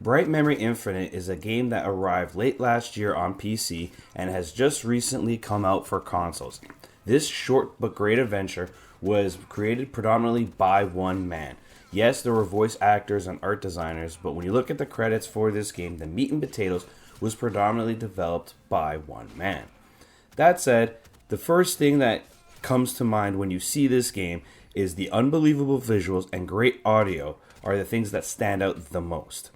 Bright Memory Infinite is a game that arrived late last year on PC and has just recently come out for consoles. This short but great adventure was created predominantly by one man. Yes, there were voice actors and art designers, but when you look at the credits for this game, the meat and potatoes was predominantly developed by one man. That said, the first thing that comes to mind when you see this game is the unbelievable visuals and great audio are the things that stand out the most.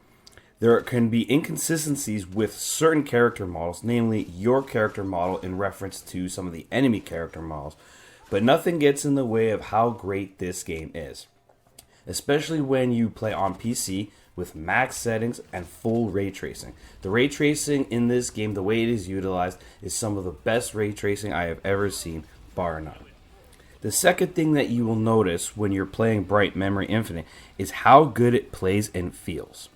There can be inconsistencies with certain character models, namely your character model in reference to some of the enemy character models, but nothing gets in the way of how great this game is. Especially when you play on PC with max settings and full ray tracing. The ray tracing in this game, the way it is utilized, is some of the best ray tracing I have ever seen, bar none. The second thing that you will notice when you're playing Bright Memory Infinite is how good it plays and feels.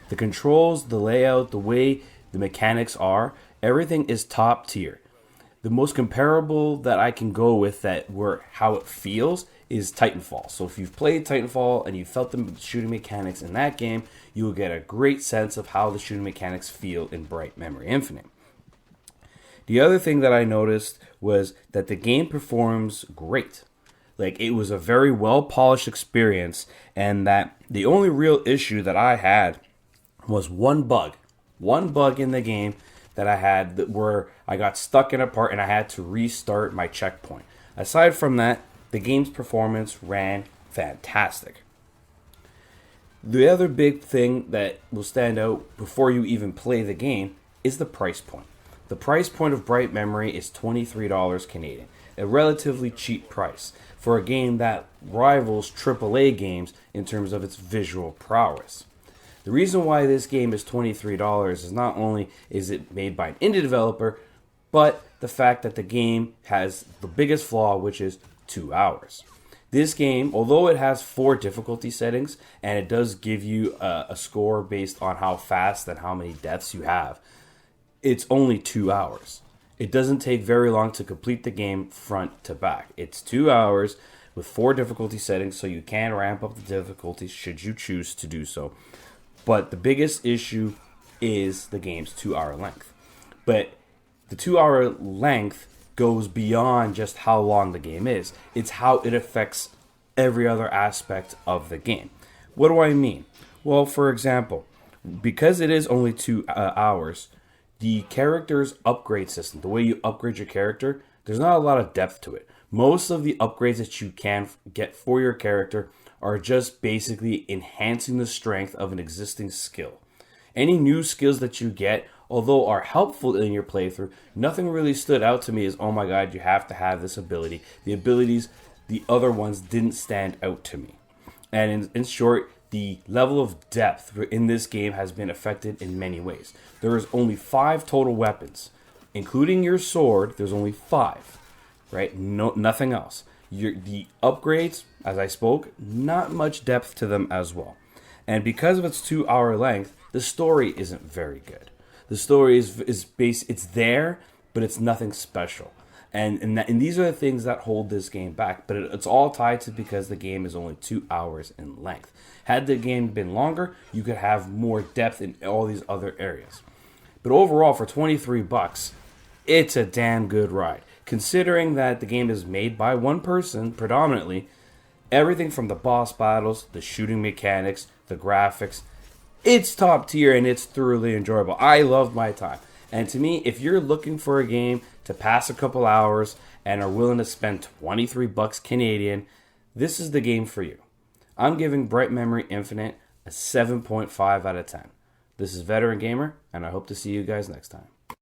The controls, the layout, the way the mechanics are, everything is top tier. The most comparable that I can go with that where how it feels is Titanfall. So if you've played Titanfall and you felt the shooting mechanics in that game, you will get a great sense of how the shooting mechanics feel in Bright Memory Infinite. The other thing that I noticed was that the game performs great. Like, it was a very well polished experience, and that the only real issue that I had was one bug in the game that I had where I got stuck in a part and I had to restart my checkpoint. Aside from that, the game's performance ran fantastic. The other big thing that will stand out before you even play the game is the price point. The price point of Bright Memory is $23 Canadian, a relatively cheap price for a game that rivals AAA games in terms of its visual prowess. The reason why this game is $23 is not only is it made by an indie developer, but the fact that the game has the biggest flaw, which is 2 hours. This game, although it has 4 difficulty settings, and it does give you a score based on how fast and how many deaths you have, it's only 2 hours. It doesn't take very long to complete the game front to back. It's 2 hours with 4 difficulty settings, so you can ramp up the difficulty should you choose to do so. But the biggest issue is the game's 2 hour length. But the 2 hour length goes beyond just how long the game is. It's how it affects every other aspect of the game. What do I mean? Well, for example, because it is only 2 hours, the character's upgrade system, the way you upgrade your character, there's not a lot of depth to it. Most of the upgrades that you can get for your character are just basically enhancing the strength of an existing skill. Any new skills that you get, although are helpful in your playthrough, nothing really stood out to me as, oh my god, you have to have this ability. The abilities, the other ones didn't stand out to me. And in short, the level of depth in this game has been affected in many ways. There is only 5 total weapons. Including your sword, there's only 5. Right? No, nothing else. The upgrades, as I spoke, not much depth to them as well. And because of its 2 hour length, the story isn't very good. The story is based, it's there, but it's nothing special. And these are the things that hold this game back. But it's all tied to because the game is only 2 hours in length. Had the game been longer, you could have more depth in all these other areas. But overall, for $23, it's a damn good ride. Considering that the game is made by one person predominantly, everything from the boss battles, the shooting mechanics, the graphics, it's top tier and it's thoroughly enjoyable. I loved my time. And to me, if you're looking for a game to pass a couple hours and are willing to spend $23 Canadian, this is the game for you. I'm giving Bright Memory Infinite a 7.5 out of 10. This is Veteran Gamer, and I hope to see you guys next time.